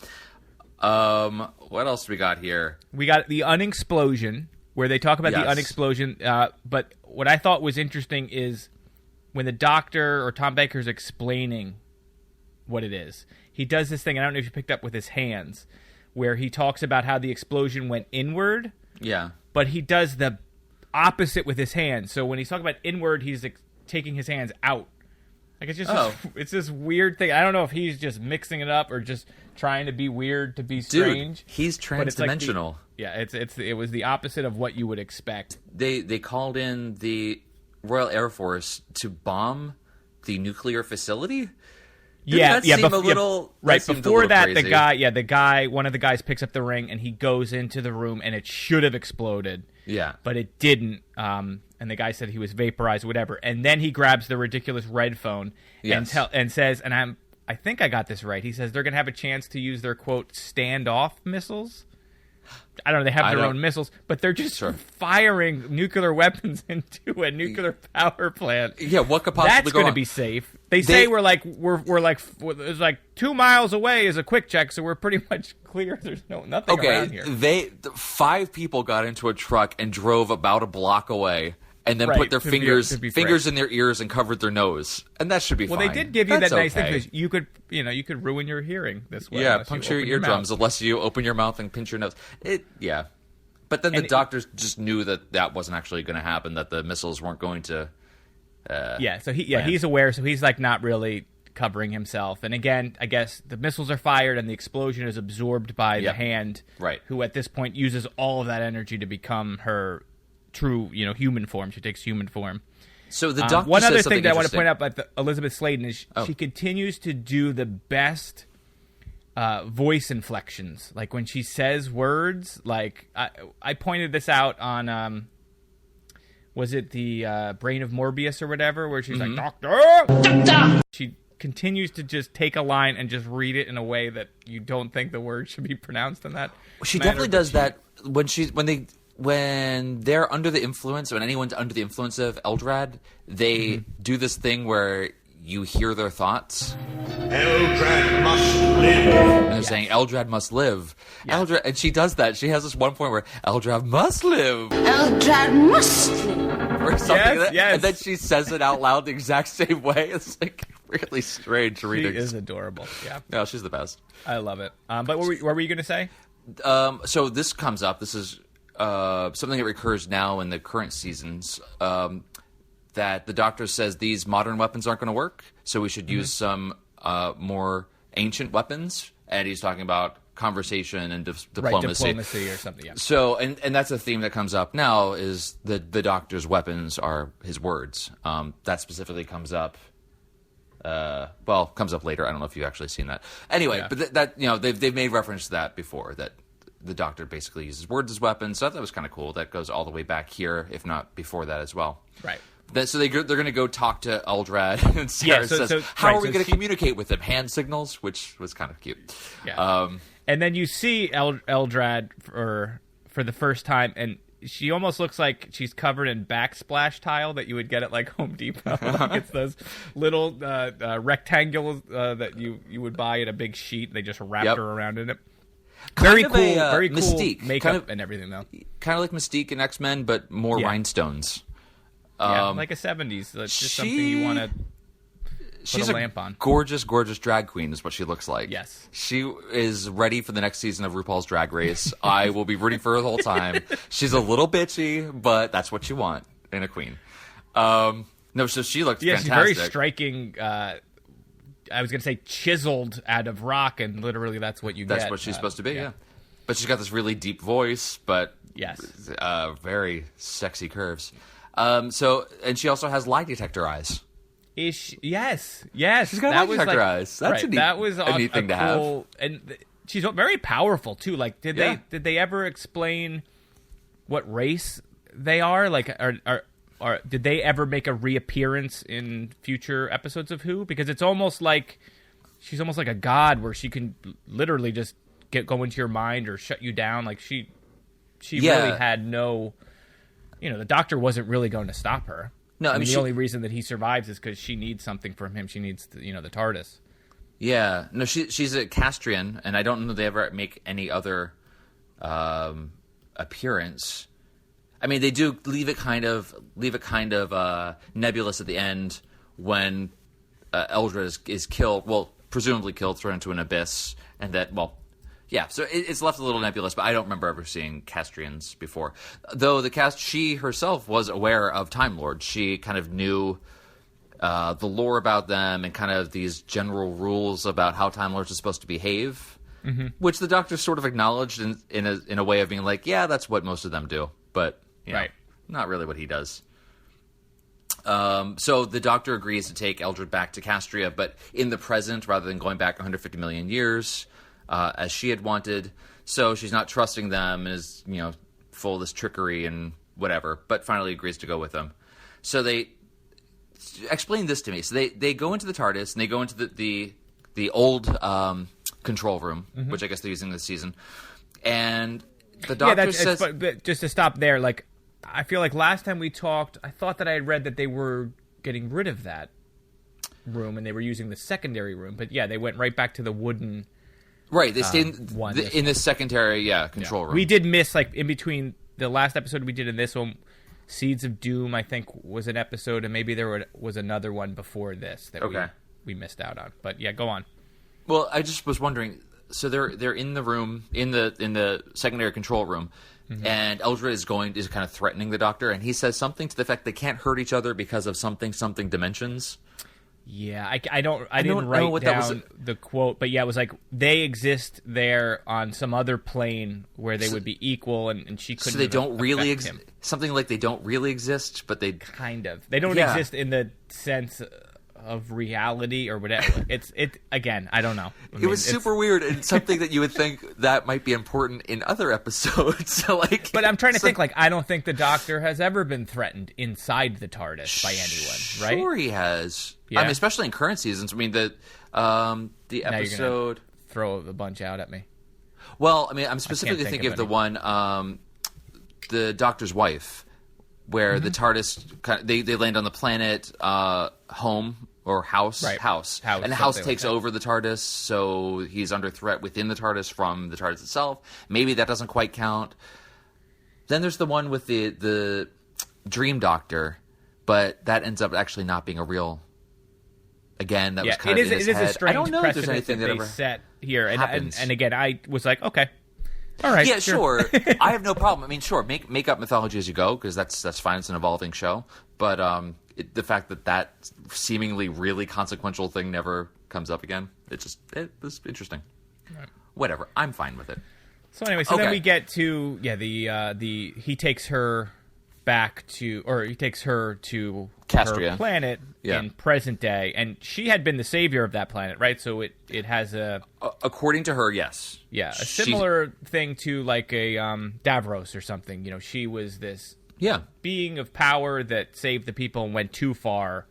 F: What else we got here? We
A: got the unexplosion, where they talk about the unexplosion. But what I thought was interesting is when the doctor or Tom Baker's explaining what it is, he does this thing, I don't know if you picked up with his hands, where he talks about how the explosion went inward.
F: Yeah.
A: But he does the opposite with his hands. So when he's talking about inward, he's taking his hands out. Like it's just it's this weird thing. I don't know if he's just mixing it up or just trying to be weird to be strange.
F: Dude, he's transdimensional.
A: It was the opposite of what you would expect.
F: They called in the Royal Air Force to bomb the nuclear facility.
A: Before that,
F: crazy.
A: the guy, one of the guys picks up the ring and he goes into the room and it should have exploded.
F: Yeah,
A: but it didn't. And the guy said he was vaporized, whatever. And then he grabs the ridiculous red phone and says, and I think I got this right. He says they're going to have a chance to use their quote standoff missiles. I don't know. They have their own missiles, but they're just firing nuclear weapons into a nuclear power plant.
F: Yeah, what could possibly
A: That's going to be safe. They say we're it's like 2 miles away is a quick check, so we're pretty much clear. There's nothing around here.
F: 5 people got into a truck and drove about a block away, and then
A: Right,
F: put their
A: to be
F: fingers
A: frank.
F: in their ears and covered their nose, and that should be
A: Well,
F: fine.
A: they did give you
F: That's
A: that nice
F: okay.
A: thing because you could ruin your hearing this way.
F: Yeah,
A: unless you
F: puncture your
A: open your
F: eardrums
A: mouth.
F: unless you open your mouth and pinch your nose. Yeah. But then the doctors just knew that wasn't actually going to happen, that the missiles weren't going to...
A: So he's aware, so he's like not really covering himself. And again, I guess the missiles are fired and the explosion is absorbed by the hand,
F: right?
A: Who at this point uses all of that energy to become her true, human form. She takes human form.
F: So the doctor
A: one
F: says
A: other
F: something
A: thing that I want to
F: interesting.
A: point out about Elisabeth Sladen is she continues to do the best voice inflections. Like when she says words, like I pointed this out on was it the Brain of Morbius or whatever, where she's like, Doctor! She continues to just take a line and just read it in a way that you don't think the word should be pronounced in that
F: She
A: manner,
F: definitely
A: but
F: does that when they're under the influence, when anyone's under the influence of Eldrad, they do this thing where you hear their thoughts.
J: Eldrad must live.
F: And they're saying, Eldrad must live. Eldrad, and she does that. She has this one point where Eldrad must live.
I: Eldrad must live.
F: Or something like that.
A: Yes.
F: And then she says it out loud the exact same way. It's like really strange reading.
A: She is adorable. Yeah.
F: No, she's the best.
A: I love it. But what were you going to say?
F: So this comes up. This is something that recurs now in the current seasons. That the doctor says these modern weapons aren't going to work, so we should use some more ancient weapons. And he's talking about conversation and diplomacy.
A: Right, diplomacy or something, yeah.
F: So, and that's a theme that comes up now is the doctor's weapons are his words. That specifically comes up. Comes up later. I don't know if you've actually seen that. Anyway, but that they've made reference to that before, that the doctor basically uses words as weapons. So that was kind of cool. That goes all the way back here, if not before that as well.
A: Right.
F: So they're going to go talk to Eldrad, and Sarah says, "How are we going to communicate with him? Hand signals," which was kind of cute.
A: Yeah. And then you see Eldrad for the first time, and she almost looks like she's covered in backsplash tile that you would get at like Home Depot. It's those little rectangles that you would buy in a big sheet. They just wrapped her around in it. Very cool
F: Mystique
A: makeup and everything though.
F: Kind of like Mystique in X-Men, but more rhinestones.
A: Like a 70s. That's just something you want to put a lamp on.
F: Gorgeous, gorgeous drag queen is what she looks like.
A: Yes.
F: She is ready for the next season of RuPaul's Drag Race. I will be rooting for her the whole time. She's a little bitchy, but that's what you want in a queen. So she looked fantastic.
A: She's very striking. I was going to say chiseled out of rock, and literally that's what you get.
F: That's what she's supposed to be, yeah. But she's got this really deep voice, but very sexy curves. And she also has lie detector eyes.
A: Yes.
F: She's got lie detector eyes. That's a neat thing to have.
A: And she's very powerful too. Like, did they ever explain what race they are? Like, or did they ever make a reappearance in future episodes of Who? Because it's almost like she's almost like a god, where she can literally just go into your mind or shut you down. Like she really had no. The doctor wasn't really going to stop her. No, I mean the only reason that he survives is because she needs something from him. She needs, the TARDIS.
F: Yeah, no, she's a Castrian, and I don't know they ever make any other appearance. I mean, they do leave it kind of nebulous at the end when Eldra is killed. Well, presumably killed, thrown into an abyss, and that so it's left a little nebulous, but I don't remember ever seeing Castrians before. Though she herself was aware of Time Lords. She kind of knew the lore about them and kind of these general rules about how Time Lords are supposed to behave, which the Doctor sort of acknowledged in a way of being like, yeah, that's what most of them do, but not really what he does. So the Doctor agrees to take Eldred back to Castria, but in the present rather than going back 150 million years. As she had wanted, so she's not trusting them, is full of this trickery and whatever, but finally agrees to go with them. So they explain this to me. So they go into the TARDIS and they go into the old control room, which I guess they're using this season, and the Doctor says,
A: but just to stop there, like I feel like last time we talked, I thought that I had read that they were getting rid of that room and they were using the secondary room, but they went right back to the wooden.
F: Right, they stayed in this secondary, control room.
A: We did miss, like, in between the last episode we did and this one, Seeds of Doom, I think, was an episode, and maybe there was another one before this that we missed out on. But yeah, go on.
F: Well, I just was wondering. So they're in the room in the secondary control room, and Eldred is kind of threatening the Doctor, and he says something to the effect they can't hurt each other because of something dimensions.
A: Yeah, I didn't write down the quote, but yeah, it was like they exist there on some other plane where they would be equal, and she couldn't.
F: So they don't really exist. Something like they don't really exist, but they
A: they don't exist in the sense of reality or whatever. Again, I don't know.
F: It was super weird, and something that you would think that might be important in other episodes. So but
A: I'm trying to think. Like, I don't think the Doctor has ever been threatened inside the TARDIS by anyone, right?
F: Sure, he has.
A: Yeah.
F: I mean, especially in current seasons. I mean, the episode.
A: Throw a bunch out at me.
F: Well, I mean, I'm specifically thinking of the one, the Doctor's wife, where the TARDIS they land on the planet home or house,
A: right.
F: house, and the house takes over the TARDIS, so he's under threat within the TARDIS from the TARDIS itself. Maybe that doesn't quite count. Then there's the one with the Dream Doctor, but that ends up actually not being a real. Again, that was kind of in his head.
A: It is a strange
F: I don't know if there's
A: precedent
F: anything
A: that
F: that
A: they
F: ever
A: set here,
F: happens.
A: and again, I was like, okay, all right,
F: yeah, sure. I have no problem. I mean, sure, make up mythology as you go, because that's fine. It's an evolving show, but the fact that seemingly really consequential thing never comes up again, it was interesting.
A: Right.
F: Whatever, I'm fine with it.
A: So anyway, then we get to he takes her back to, or he takes her to
F: Castria.
A: her planet in present day, and she had been the savior of that planet, right? So it has
F: according to her, yes,
A: a similar thing to like a Davros or something. You know, she was this being of power that saved the people and went too far,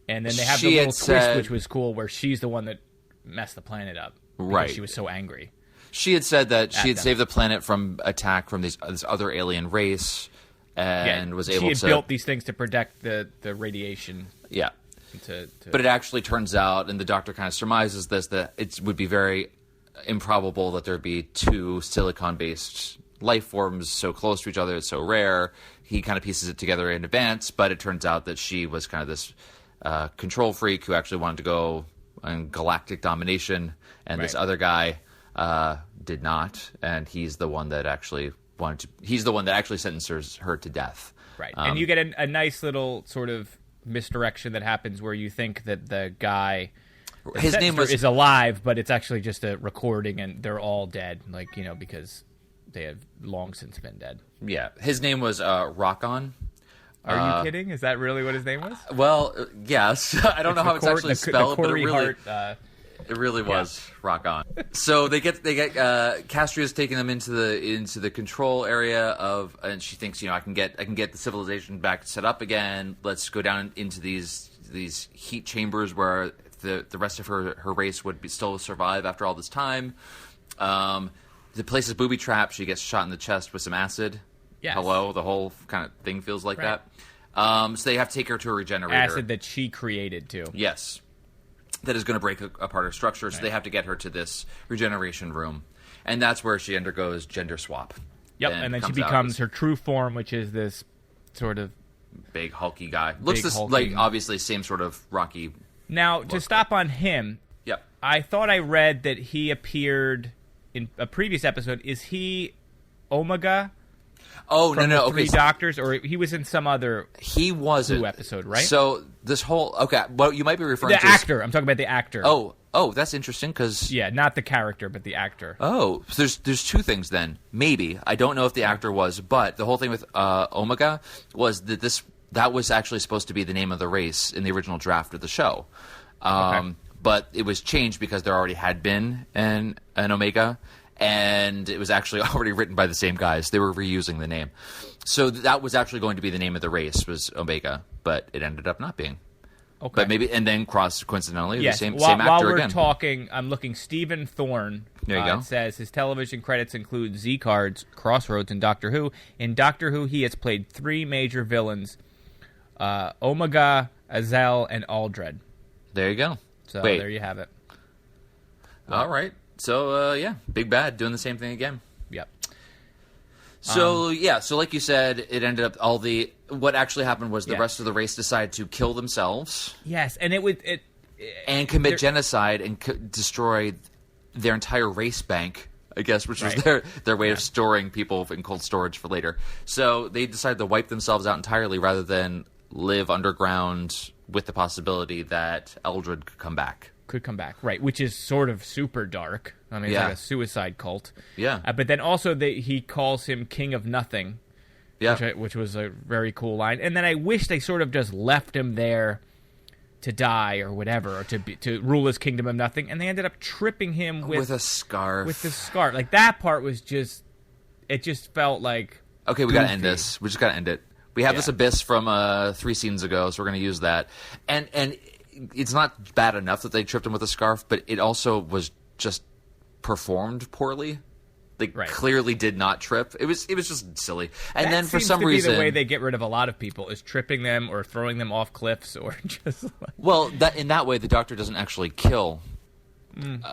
A: and then they have the little twist, which was cool, where she's the one that messed the planet up,
F: right?
A: She was so angry.
F: She had said that she had saved the planet from attack from this other alien race. And was able to...
A: She had built these things to protect the radiation.
F: Yeah. But it actually turns out, and the Doctor kind of surmises this, that it would be very improbable that there'd be two silicon-based life forms so close to each other. It's so rare. He kind of pieces it together in advance, but it turns out that she was kind of this control freak who actually wanted to go on galactic domination, and this other guy did not, and he's the one that actually... he's the one that actually sentences her to death.
A: Right. And you get a nice little sort of misdirection that happens where you think that the guy, his name is alive, but it's actually just a recording and they're all dead, like, you know, because they have long since been dead.
F: Yeah. His name was Rockon.
A: Are you kidding? Is that really what his name was?
F: Well, yes. I don't know how it's actually spelled, but it really... It really was rock on. So they get Castria's taking them into the control area and she thinks, you know, I can get the civilization back set up again. Let's go down into these heat chambers where the rest of her race would still survive after all this time. The place is booby trapped. She gets shot in the chest with some acid.
A: Yes.
F: Hello, the whole kind of thing feels like that. So they have to take her to a regenerator.
A: Acid that she created too.
F: Yes. That is going to break apart her structure, so they have to get her to this regeneration room. And that's where she undergoes gender swap.
A: Yep, and then she becomes her true form, which is this sort of...
F: big, hulky guy. Looks like, obviously, same sort of rocky...
A: Now, to stop on him, I thought I read that he appeared in a previous episode. Is he Omega?
F: Oh,
A: from
F: no.
A: The Three Doctors, or he was in some other
F: He wasn't.
A: Who episode, right?
F: So this whole... Okay, well, you might be referring
A: to... The actor. I'm talking about the actor.
F: Oh, that's interesting, because...
A: Yeah, not the character, but the actor.
F: Oh, so there's two things then. Maybe. I don't know if the actor was, but the whole thing with Omega was that that was actually supposed to be the name of the race in the original draft of the show. But it was changed because there already had been an Omega, and it was actually already written by the same guys. They were reusing the name. So that was actually going to be the name of the race, was Omega, but it ended up not being.
A: Okay.
F: But maybe, and then coincidentally, the same actor
A: again. While we're
F: again.
A: Talking, I'm looking, Stephen Thorne.
F: There you go.
A: It says his television credits include Z-Cards, Crossroads, and Doctor Who. In Doctor Who, he has played three major villains, Omega, Azel, and Aldred.
F: There you go.
A: So there you have it.
F: All right. So, Big Bad doing the same thing again.
A: Yep.
F: So like you said, it ended up what actually happened was the rest of the race decided to kill themselves.
A: Yes, and
F: and commit genocide and destroy their entire race bank, I guess, which was their way of storing people in cold storage for later. So they decided to wipe themselves out entirely rather than live underground with the possibility that Eldred could come back.
A: Right, which is sort of super dark. I mean, it's like a suicide cult.
F: Yeah.
A: But then also he calls him King of Nothing, which was a very cool line. And then I wish they sort of just left him there to die or whatever, or to rule his kingdom of nothing, and they ended up tripping him with
F: a scarf.
A: With the scarf. Like, that part was just... It just felt like...
F: Okay, we gotta end this. We just gotta end it. We have this abyss from 3 scenes ago, so we're gonna use that. And it's not bad enough that they tripped him with a scarf, but it also was just performed poorly. They clearly did not trip. It was just silly. And then for some reason,
A: the way they get rid of a lot of people is tripping them or throwing them off cliffs or just.
F: Well, in that way, the Doctor doesn't actually kill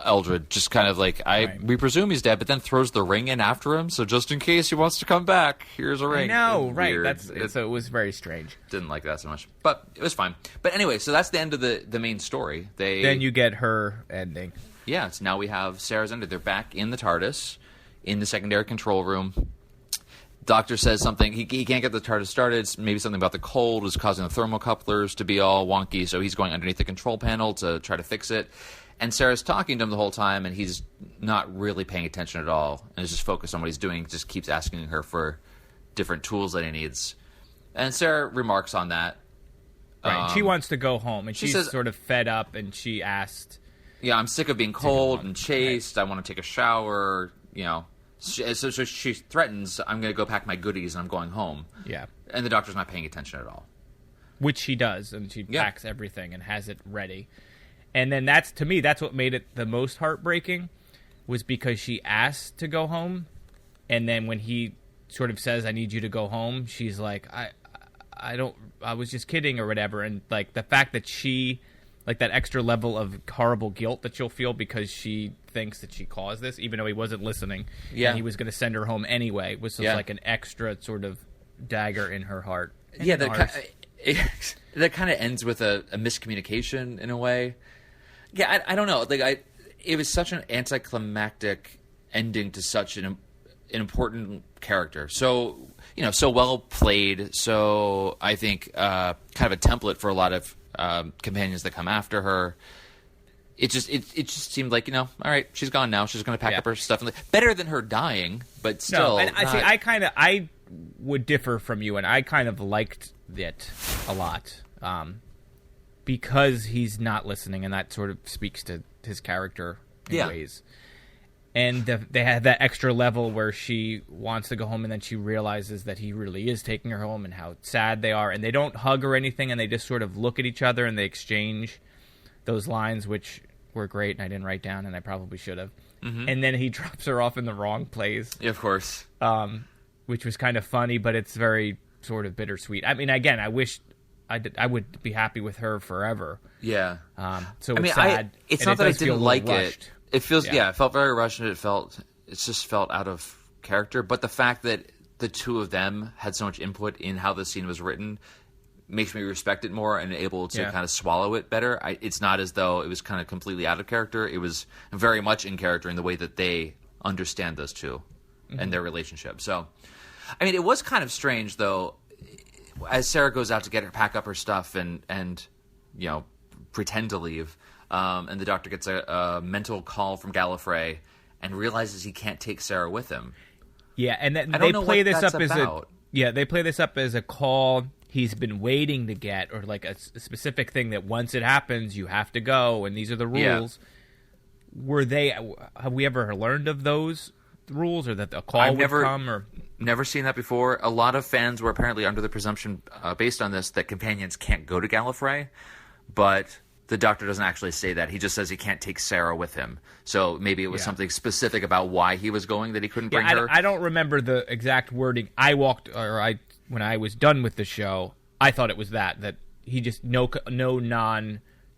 F: Eldred. Just kind of like we presume he's dead, but then throws the ring in after him. So just in case he wants to come back, here's a ring.
A: I know, right? So it was very strange.
F: Didn't like that so much, but it was fine. But anyway, so that's the end of the main story.
A: Then you get her ending.
F: Yeah, so now we have Sarah's ending. They're back in the TARDIS, in the secondary control room. Doctor says something. He can't get the TARDIS started. Maybe something about the cold is causing the thermocouplers to be all wonky, so he's going underneath the control panel to try to fix it. And Sarah's talking to him the whole time, and he's not really paying attention at all, and is just focused on what he's doing, just keeps asking her for different tools that he needs. And Sarah remarks on that.
A: Right, she wants to go home, and she's sort of fed up, and she asked...
F: Yeah, I'm sick of being cold and chased. I want to take a shower, So she threatens, I'm going to go pack my goodies and I'm going home.
A: Yeah.
F: And the Doctor's not paying attention at all.
A: Which she does, and she packs everything and has it ready. And then that's what made it the most heartbreaking, was because she asked to go home, and then when he sort of says, I need you to go home, she's like, I was just kidding or whatever. And like the fact that she... Like that extra level of horrible guilt that she'll feel because she thinks that she caused this, even though he wasn't listening. Yeah. And he was going to send her home anyway, was just like an extra sort of dagger in her heart.
F: Yeah, that kind of ends with a miscommunication in a way. Yeah, I don't know. Like it was such an anticlimactic ending to such an important character. So so well played. So I think kind of a template for a lot of companions that come after her. It just seemed like all right, she's gone now. She's going to pack up her stuff. Better than her dying, but still.
A: No, and I would differ from you, and I kind of liked it a lot because he's not listening, and that sort of speaks to his character in ways. And they had that extra level where she wants to go home, and then she realizes that he really is taking her home and how sad they are. And they don't hug or anything, and they just sort of look at each other, and they exchange those lines, which were great, and I didn't write down, and I probably should have. Mm-hmm. And then he drops her off in the wrong place.
F: Yeah, of course.
A: Which was kind of funny, but it's very sort of bittersweet. I mean, again, I wish I would be happy with her forever.
F: Yeah.
A: So it's sad.
F: It's not that I didn't like it. It feels, it felt very rushed, and it just felt out of character. But the fact that the two of them had so much input in how the scene was written makes me respect it more and able to kind of swallow it better. It's not as though it was kind of completely out of character. It was very much in character in the way that they understand those two and their relationship. So, I mean, it was kind of strange, though, as Sarah goes out to pack up her stuff and pretend to leave. And the Doctor gets a mental call from Gallifrey and realizes he can't take Sarah with him.
A: Yeah, and they play this up as a call he's been waiting to get, or like a specific thing that once it happens, you have to go, and these are the rules. Yeah. Have we ever learned of those rules, or that a call would come? Or
F: never seen that before. A lot of fans were apparently under the presumption, based on this, that companions can't go to Gallifrey, but the Doctor doesn't actually say that. He just says he can't take Sarah with him. So maybe it was something specific about why he was going that he couldn't bring her.
A: I don't remember the exact wording. When I was done with the show, I thought it was that he just no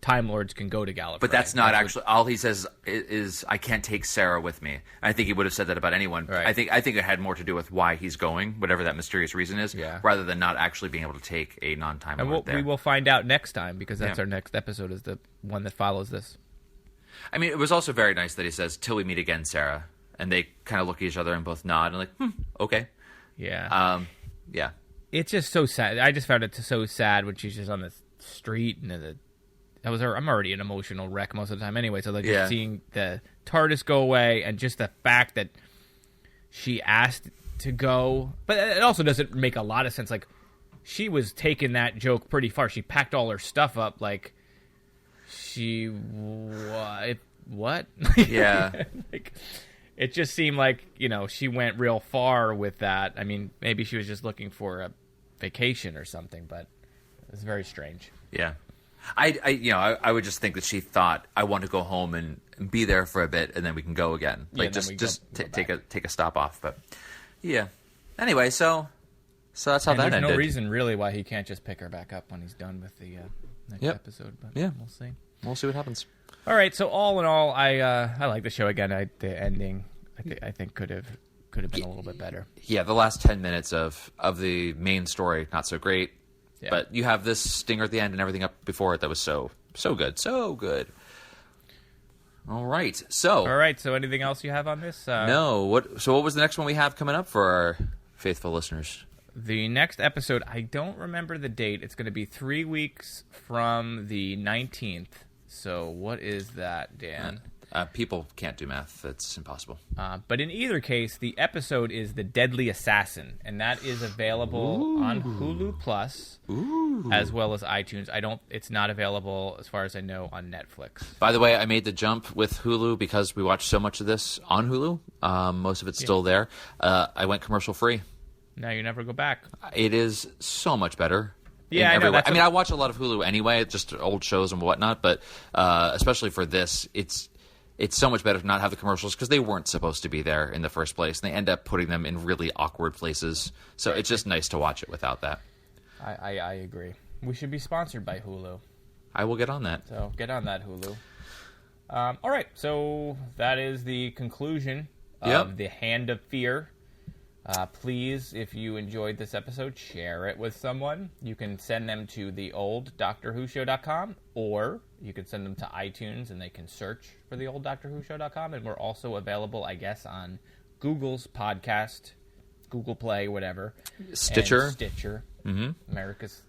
A: Time Lords can go to Gallifrey.
F: But that's not actually all he says is I can't take Sarah with me. I think he would have said that about anyone.
A: Right.
F: I think it had more to do with why he's going, whatever that mysterious reason is, rather than not actually being able to take a non-Time Lord there.
A: We will find out next time, because that's our next episode, is the one that follows this.
F: I mean, it was also very nice that he says, "Till we meet again, Sarah," and they kind of look at each other and both nod and like, okay,
A: yeah,
F: yeah.
A: It's just so sad. I just found it so sad when she's just on the street and I'm already an emotional wreck most of the time anyway. So like just seeing the TARDIS go away and just the fact that she asked to go, but it also doesn't make a lot of sense. Like she was taking that joke pretty far. She packed all her stuff up. Like what?
F: Yeah.
A: Like, it just seemed like, she went real far with that. I mean, maybe she was just looking for a vacation or something, but it was very strange.
F: Yeah. I would just think that she thought, I want to go home and be there for a bit, and then we can go again. Like take a stop off. But yeah. Anyway, so that's how that ended.
A: There's no reason really why he can't just pick her back up when he's done with the next episode. But we'll see.
F: We'll see what happens.
A: All right. So all in all, I like the show again. The ending, I think could have been a little bit better.
F: Yeah, the last 10 minutes of the main story, not so great. Yeah. But you have this stinger at the end and everything up before it that was so good. So good. All right. So
A: anything else you have on this?
F: No. What was the next one we have coming up for our faithful listeners?
A: The next episode, I don't remember the date. It's going to be 3 weeks from the 19th. So what is that, Dan?
F: People can't do math. That's impossible.
A: But in either case, the episode is The Deadly Assassin, and that is available on Hulu Plus, as well as iTunes. It's not available, as far as I know, on Netflix.
F: By the way, I made the jump with Hulu because we watched so much of this on Hulu. Most of it's still there. I went commercial free.
A: Now you never go back.
F: It is so much better.
A: Yeah, I know.
F: I watch a lot of Hulu anyway, just old shows and whatnot, but especially for this, it's so much better to not have the commercials because they weren't supposed to be there in the first place, and they end up putting them in really awkward places. So it's just nice to watch it without that.
A: I agree. We should be sponsored by Hulu.
F: I will get on that.
A: So get on that, Hulu. All right, so that is the conclusion of The Hand of Fear. Please, if you enjoyed this episode, share it with someone. You can send them to theolddoctorwhoshow.com, or you can send them to iTunes and they can search for theolddoctorwhoshow.com. And we're also available, I guess, on Google's podcast, Google Play, whatever.
F: Stitcher.
A: Mm-hmm. America's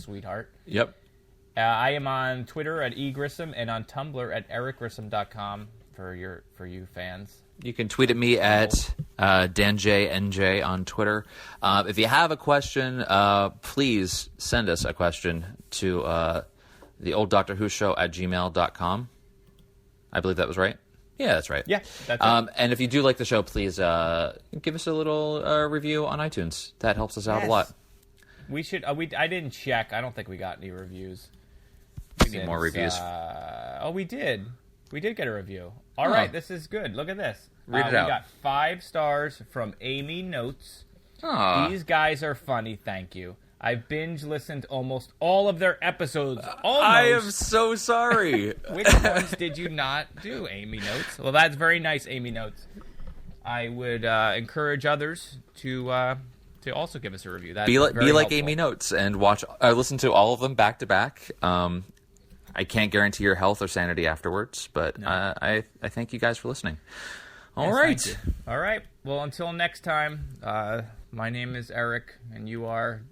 A: sweetheart.
F: Yep.
A: I am on Twitter at eGrissom and on Tumblr at ericgrissom.com for you fans.
F: You can tweet at me at DanJNJ on Twitter. If you have a question, please send us a question to theolddoctorwhoshow at gmail.com. I believe that was right. Yeah, that's right.
A: Yeah, that's it.
F: And if you do like the show, please give us a little review on iTunes. That helps us out a lot.
A: We should. I didn't check. I don't think we got any reviews.
F: We need more reviews.
A: We did. We did get a review. All right, this is good. Look at this.
F: Read it out.
A: We got 5 stars from Amy Notes.
F: Aww.
A: These guys are funny, thank you. I've binge listened almost all of their episodes. Almost.
F: I am so sorry.
A: Which ones did you not do, Amy Notes? Well, that's very nice, Amy Notes. I would encourage others to also give us a review. That's
F: be like
A: helpful.
F: Amy Notes and listen to all of them back to back. I can't guarantee your health or sanity afterwards, but no. I thank you guys for listening. All right.
A: All right. Well, until next time, my name is Eric, and you are...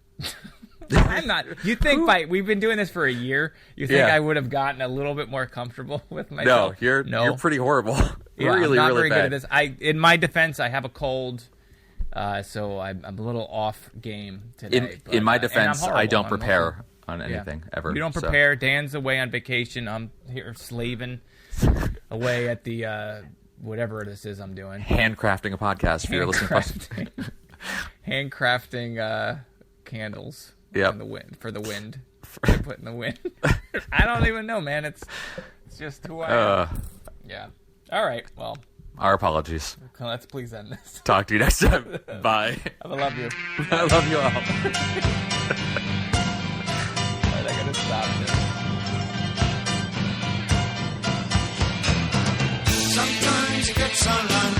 A: I'm not... You think we've been doing this for a year, you think I would have gotten a little bit more comfortable with myself?
F: No, you're pretty horrible.
A: I'm not very good at this. In my defense, I have a cold, so I'm a little off game today.
F: In my defense, I don't prepare on anything ever.
A: You don't prepare. So. Dan's away on vacation. I'm here slaving away at the whatever this is I'm doing.
F: Handcrafting a podcast for your listening.
A: Handcrafting candles.
F: Yep.
A: For the wind. I put in the wind. I don't even know, man. It's just who I am. Yeah. All right. Well.
F: Our apologies.
A: Let's please end this.
F: Talk to you next time. Bye.
A: I love you.
F: I love you all.
A: I gotta stop this.
J: Switzerland.